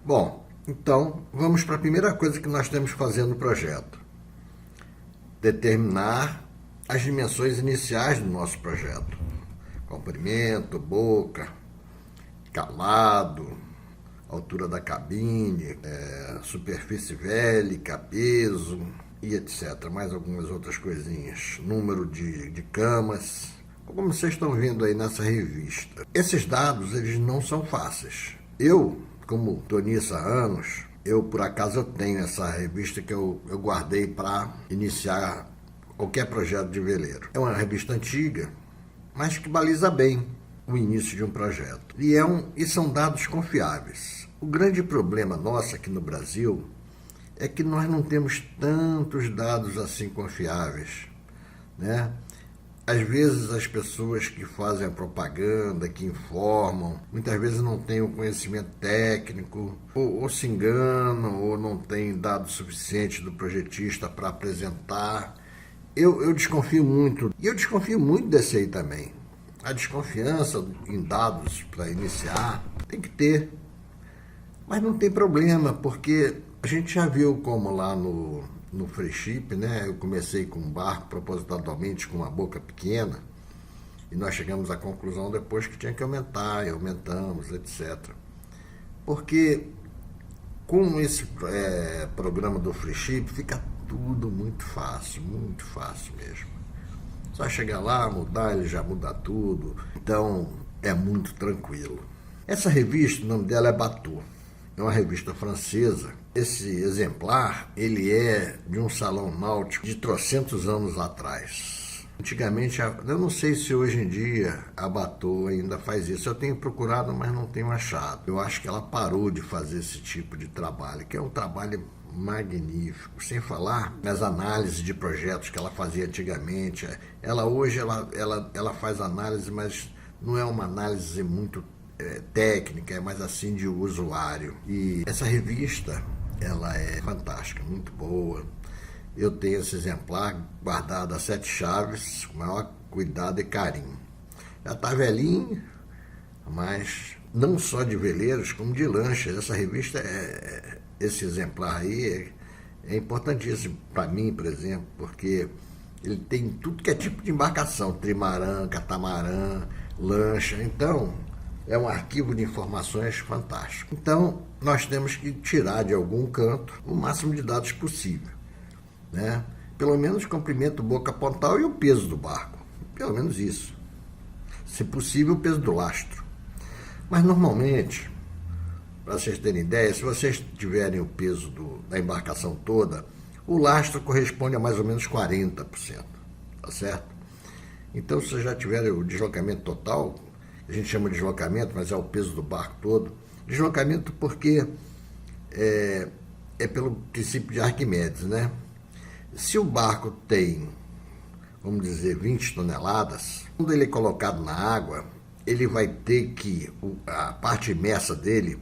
Bom, então vamos para a primeira coisa que nós temos que fazer no projeto. Determinar as dimensões iniciais do nosso projeto. Comprimento, boca, calado, altura da cabine, superfície vélica, peso e etc. Mais algumas outras coisinhas. Número de camas, como vocês estão vendo aí nessa revista. Esses dados, eles não são fáceis. Eu, como estou nisso há anos, por acaso eu tenho essa revista que eu guardei para iniciar qualquer projeto de veleiro. É uma revista antiga, mas que baliza bem o início de um projeto. E são dados confiáveis. O grande problema nosso aqui no Brasil é que nós não temos tantos dados assim confiáveis, né? Às vezes as pessoas que fazem a propaganda, que informam, muitas vezes não têm o conhecimento técnico, ou se enganam, ou não têm dados suficientes do projetista para apresentar. Eu desconfio muito, e eu desconfio muito desse aí também. A desconfiança em dados para iniciar tem que ter, mas não tem problema, porque a gente já viu como lá no free ship, né? Eu comecei com um barco propositadamente com uma boca pequena e nós chegamos à conclusão depois que tinha que aumentar, e aumentamos, etc. Porque com esse programa do free ship fica tudo muito fácil mesmo. Só chegar lá, mudar, ele já muda tudo, então é muito tranquilo. Essa revista, o nome dela é Bateau. É uma revista francesa. Esse exemplar, ele é de um salão náutico de trocentos anos atrás. Antigamente, eu não sei se hoje em dia a Bateau ainda faz isso. Eu tenho procurado, mas não tenho achado. Eu acho que ela parou de fazer esse tipo de trabalho, que é um trabalho magnífico. Sem falar nas análises de projetos que ela fazia antigamente. Hoje ela faz análise, mas não é uma análise muito técnica, é mais assim de usuário. E essa revista, ela é fantástica, muito boa. Eu tenho esse exemplar guardado a 7 chaves, com o maior cuidado e carinho. Já está velhinho, mas não só de veleiros, como de lanchas. Essa revista, esse exemplar aí é importantíssimo para mim, por exemplo, porque ele tem tudo que é tipo de embarcação, trimarã, catamarã, lancha. Então, é um arquivo de informações fantástico. Então, nós temos que tirar de algum canto o máximo de dados possível, né? Pelo menos comprimento, boca, pontal e o peso do barco. Pelo menos isso. Se possível, o peso do lastro. Mas, normalmente, para vocês terem ideia, se vocês tiverem o peso da embarcação toda, o lastro corresponde a mais ou menos 40%, tá certo? Então, se vocês já tiverem o deslocamento total, a gente chama de deslocamento, mas é o peso do barco todo. Deslocamento porque é pelo princípio de Arquimedes, né? Se o barco tem, vamos dizer, 20 toneladas, quando ele é colocado na água, ele vai ter que, a parte imersa dele,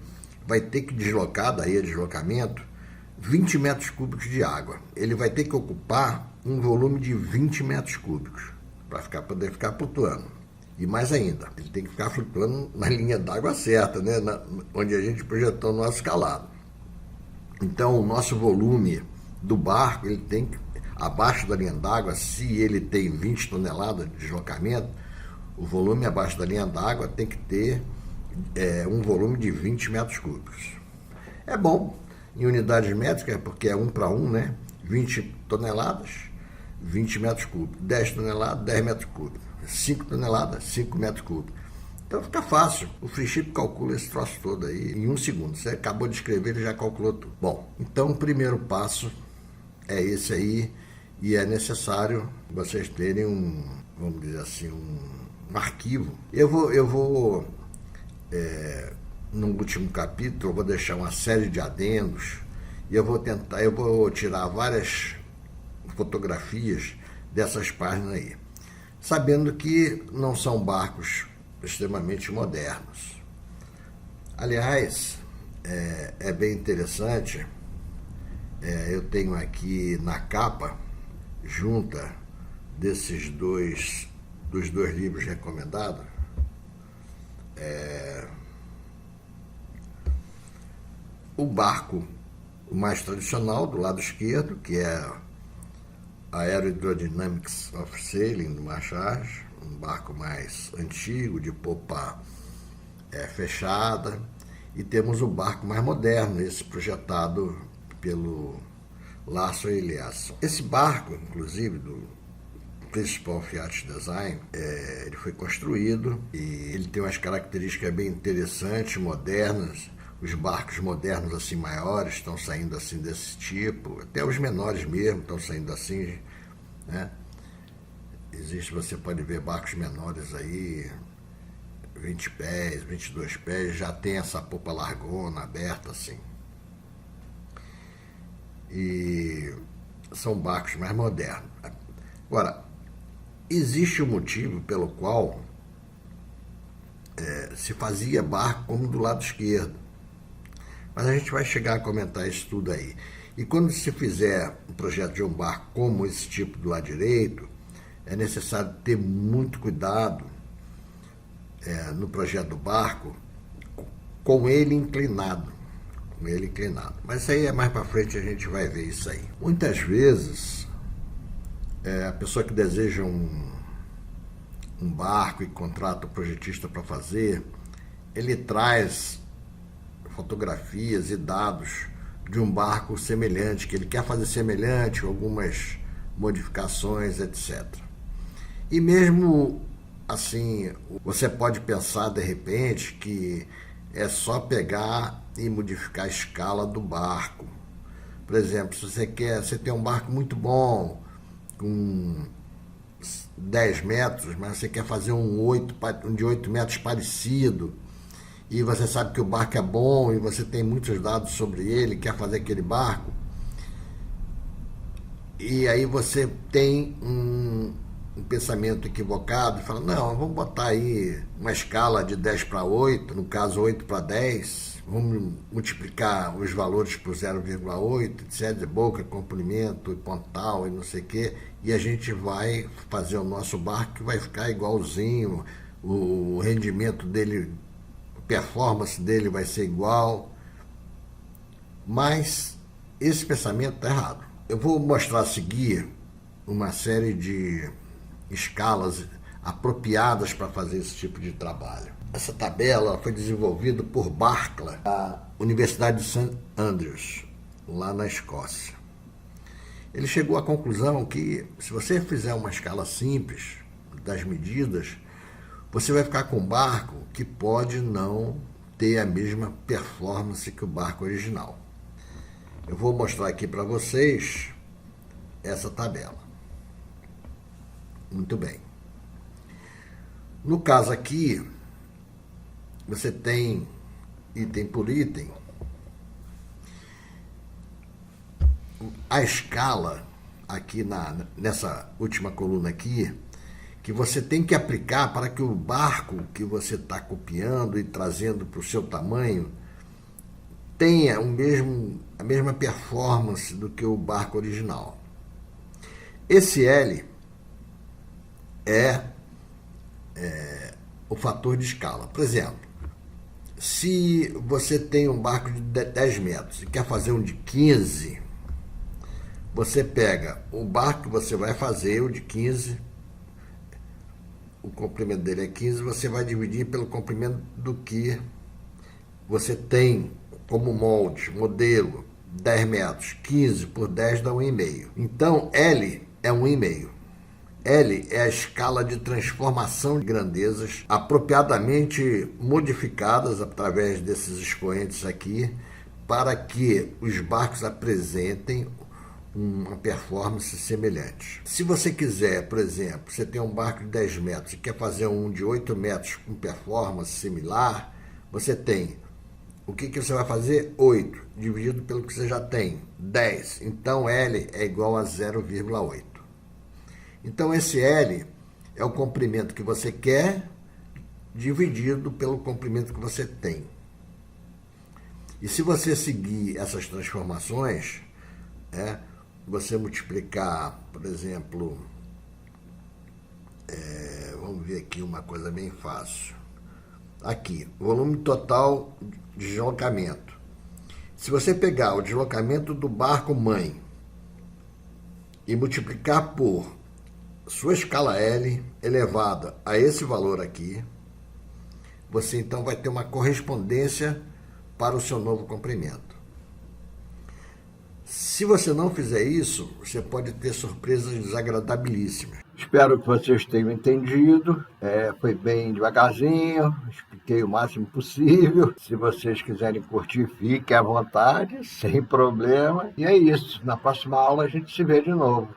vai ter que deslocar, daí a deslocamento, 20 metros cúbicos de água. Ele vai ter que ocupar um volume de 20 metros cúbicos para poder ficar flutuando. E mais ainda, ele tem que ficar flutuando na linha d'água certa, né? Onde a gente projetou o nosso calado. Então, o nosso volume do barco, ele tem que, abaixo da linha d'água, se ele tem 20 toneladas de deslocamento, o volume abaixo da linha d'água tem que ter um volume de 20 metros cúbicos. É bom em unidades métricas, porque é 1 para 1, né? 20 toneladas, 20 metros cúbicos. 10 toneladas, 10 metros cúbicos. 5 toneladas, 5 metros cúbicos. Então fica fácil. O free ship calcula esse troço todo aí em 1 segundo. Você acabou de escrever, ele já calculou tudo. Bom, então o primeiro passo é esse aí, e é necessário vocês terem vamos dizer assim, um arquivo. Eu vou no último capítulo, eu vou deixar uma série de adendos, e eu vou tirar várias fotografias dessas páginas aí, sabendo que não são barcos extremamente modernos. Aliás, é bem interessante, eu tenho aqui na capa, junta dos dois livros recomendados, o barco mais tradicional do lado esquerdo, que é a Aerodynamics of Sailing do Marchage, um barco mais antigo, de popa fechada, e temos o barco mais moderno, esse projetado pelo Larson e Eliasson. Esse barco, inclusive, do Principal Yacht Design, ele foi construído e ele tem umas características bem interessantes, modernas. Os barcos modernos assim maiores estão saindo assim desse tipo, até os menores mesmo estão saindo assim, né? Você pode ver barcos menores aí, 20 pés, 22 pés, já tem essa popa largona, aberta assim. E são barcos mais modernos. Agora, existe um motivo pelo qual se fazia barco como do lado esquerdo. Mas a gente vai chegar a comentar isso tudo aí. E quando se fizer um projeto de um barco como esse tipo do lado direito, é necessário ter muito cuidado no projeto do barco com ele inclinado. Mas isso aí é mais para frente, a gente vai ver isso aí. Muitas vezes, a pessoa que deseja um barco e contrata o projetista para fazer, ele traz fotografias e dados de um barco semelhante, que ele quer fazer semelhante, algumas modificações, etc. E mesmo assim, você pode pensar de repente que é só pegar e modificar a escala do barco. Por exemplo, se você tem um barco muito bom, com 10 metros, mas você quer fazer um de 8 metros parecido, e você sabe que o barco é bom e você tem muitos dados sobre ele, quer fazer aquele barco, e aí você tem um pensamento equivocado e fala, não, vamos botar aí uma escala de 10 para 8, no caso 8 para 10, vamos multiplicar os valores por 0,8, etc, boca, comprimento e pontal e não sei o quê, e a gente vai fazer o nosso barco que vai ficar igualzinho, o rendimento dele, performance dele vai ser igual, mas esse pensamento está errado. Eu vou mostrar a seguir uma série de escalas apropriadas para fazer esse tipo de trabalho. Essa tabela foi desenvolvida por Barclay, da Universidade de St. Andrews, lá na Escócia. Ele chegou à conclusão que, se você fizer uma escala simples das medidas, você vai ficar com um barco que pode não ter a mesma performance que o barco original. Eu vou mostrar aqui para vocês essa tabela. Muito bem. No caso aqui, você tem item por item a escala aqui nessa última coluna aqui, que você tem que aplicar para que o barco que você está copiando e trazendo para o seu tamanho tenha a mesma performance do que o barco original. Esse L é o fator de escala. Por exemplo, se você tem um barco de 10 metros e quer fazer um de 15, você pega o barco que você vai fazer, o de 15, o comprimento dele é 15, você vai dividir pelo comprimento do que você tem como molde, modelo, 10 metros. 15 por 10 dá 1,5. Então, L é 1,5. L é a escala de transformação de grandezas apropriadamente modificadas através desses expoentes aqui para que os barcos apresentem uma performance semelhante. Se você quiser, por exemplo, você tem um barco de 10 metros e quer fazer um de 8 metros com performance similar, você tem, o que você vai fazer? 8 dividido pelo que você já tem, 10. Então L é igual a 0,8. Então esse L é o comprimento que você quer dividido pelo comprimento que você tem. E se você seguir essas transformações, você multiplicar, por exemplo, vamos ver aqui uma coisa bem fácil. Aqui, volume total de deslocamento. Se você pegar o deslocamento do barco mãe e multiplicar por sua escala L elevada a esse valor aqui, você então vai ter uma correspondência para o seu novo comprimento. Se você não fizer isso, você pode ter surpresas desagradabilíssimas. Espero que vocês tenham entendido. Foi bem devagarzinho, expliquei o máximo possível. Se vocês quiserem curtir, fiquem à vontade, sem problema. E é isso. Na próxima aula a gente se vê de novo.